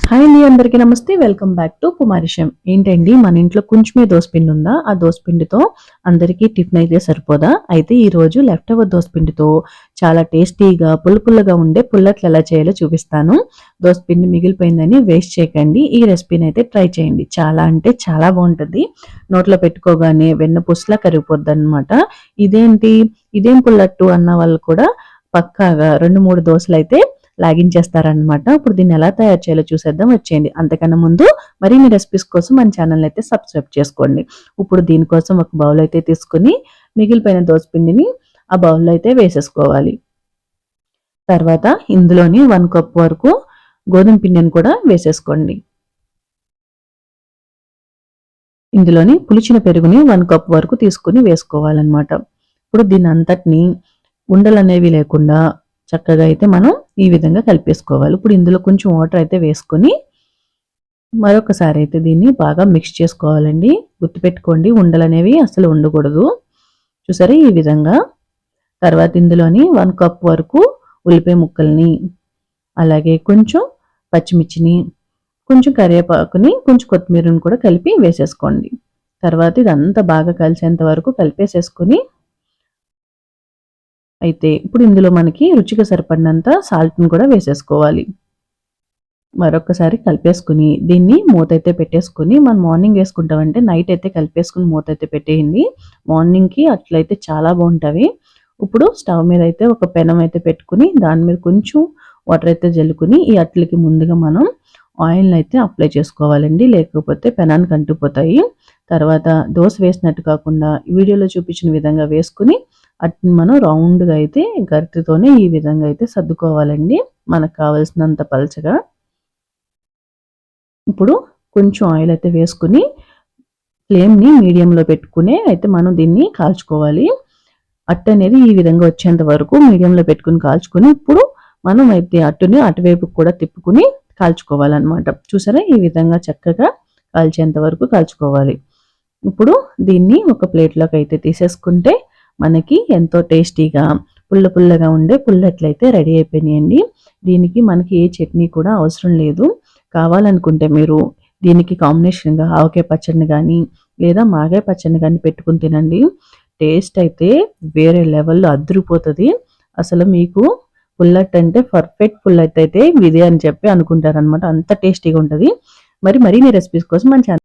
Hi అండి, అందరికీ నమస్తే. వెల్కమ్ బ్యాక్ టు కుమారిషం. ఏంటండి, మన ఇంట్లో కొంచెమే దోసపిండి ఉందా? ఆ దోసపిండితో అందరికీ టిఫిన్ అయితే సరిపోదా? అయితే ఈ రోజు లెఫ్ట్ ఓవర్ దోసపిండితో చాలా టేస్టీగా పుల్లగా ఉండే పుల్లట్లు ఎలా చేయాలో చూపిస్తాను. దోసపిండి మిగిలిపోయిందని వేస్ట్ చేయకండి. ఈ రెసిపీని అయితే ట్రై చేయండి. చాలా అంటే చాలా బాగుంటుంది. నోట్లో పెట్టుకోగానే వెన్న పుస్లా కరిగిపోద్ది అనమాట. ఇదేం పుల్లట్టు అన్న వాళ్ళు కూడా పక్కాగా 2-3 దోశలు అయితే లాగించేస్తారనమాట. ఇప్పుడు దీన్ని ఎలా తయారు చేయాలో చూసేద్దాం, వచ్చేయండి. అంతకన్నా ముందు మరిన్ని రెసిపీస్ కోసం మన ఛానల్ అయితే సబ్స్క్రైబ్ చేసుకోండి. ఇప్పుడు దీనికోసం ఒక బౌల్ అయితే తీసుకుని మిగిలిపోయిన దోసపిండిని ఆ బౌల్లో అయితే వేసేసుకోవాలి. తర్వాత ఇందులోని 1 కప్ వరకు గోధుమ పిండిని కూడా వేసేసుకోండి. ఇందులోని పులిచిన పెరుగుని 1 కప్ వరకు తీసుకుని వేసుకోవాలన్నమాట. ఇప్పుడు దీని అంతటిని ఉండలు అనేవి లేకుండా చక్కగా అయితే మనం ఈ విధంగా కలిపేసుకోవాలి. ఇప్పుడు ఇందులో కొంచెం వాటర్ అయితే వేసుకొని మరొకసారి అయితే దీన్ని బాగా మిక్స్ చేసుకోవాలండి. గుర్తుపెట్టుకోండి, ఉండలు అనేవి అసలు ఉండకూడదు. చూసారా ఈ విధంగా. తర్వాత ఇందులోని 1 కప్ వరకు ఉల్లిపాయ ముక్కల్ని, అలాగే కొంచెం పచ్చిమిర్చిని, కొంచెం కరివేపాకుని, కొంచెం కొత్తిమీరని కూడా కలిపి వేసేసుకోండి. తర్వాత ఇదంతా బాగా కలిసేంత వరకు కలిపేసేసుకొని అయితే ఇప్పుడు ఇందులో మనకి రుచికి సరిపడినంత సాల్ట్ని కూడా వేసేసుకోవాలి. మరొకసారి కలిపేసుకుని దీన్ని మూత అయితే పెట్టేసుకుని, మనం మార్నింగ్ వేసుకుంటామంటే నైట్ అయితే కలిపేసుకుని మూత అయితే పెట్టేయండి. మార్నింగ్కి అట్లయితే చాలా బాగుంటాయి. ఇప్పుడు స్టవ్ మీద అయితే ఒక పెనం అయితే పెట్టుకుని దాని మీద కొంచెం వాటర్ అయితే జల్లుకుని ఈ అట్లకి ముందుగా మనం ఆయిల్ అయితే అప్లై చేసుకోవాలండి, లేకపోతే పెనానికి అంటుకుపోతాయి. తర్వాత దోశ వేసినట్టు కాకుండా వీడియోలో చూపించిన విధంగా వేసుకుని అట్ని మనం రౌండ్గా అయితే గరిటెతోనే ఈ విధంగా అయితే సర్దుకోవాలండి, మనకు కావాల్సినంత పలచగా. ఇప్పుడు కొంచెం ఆయిల్ అయితే వేసుకుని ఫ్లేమ్ని మీడియంలో పెట్టుకుని అయితే మనం దీన్ని కాల్చుకోవాలి. అట్టు అనేది ఈ విధంగా వచ్చేంత వరకు మీడియంలో పెట్టుకుని కాల్చుకొని ఇప్పుడు మనం అయితే అట్టుని అటువైపు కూడా తిప్పుకుని కాల్చుకోవాలన్నమాట. చూసారా ఈ విధంగా చక్కగా కాల్చేంత వరకు కాల్చుకోవాలి. ఇప్పుడు దీన్ని ఒక ప్లేట్లోకి అయితే తీసేసుకుంటే మనకి ఎంతో టేస్టీగా పుల్లగా ఉండే పుల్లట్లయితే రెడీ అయిపోయినాయండి. దీనికి మనకి ఏ చట్నీ కూడా అవసరం లేదు. కావాలనుకుంటే మీరు దీనికి కాంబినేషన్గా ఆవకాయ పచ్చడిని కానీ లేదా మాగాయ పచ్చడిని కానీ పెట్టుకుని తినండి. టేస్ట్ అయితే వేరే లెవెల్లో అదిరిపోతుంది. అసలు మీకు పుల్లట్ అంటే పర్ఫెక్ట్ పుల్లట్ అయితే ఇదే అని చెప్పి అనుకుంటారనమాట. అంత టేస్టీగా ఉంటుంది. మరిన్ని రెసిపీస్ కోసం మన ఛానల్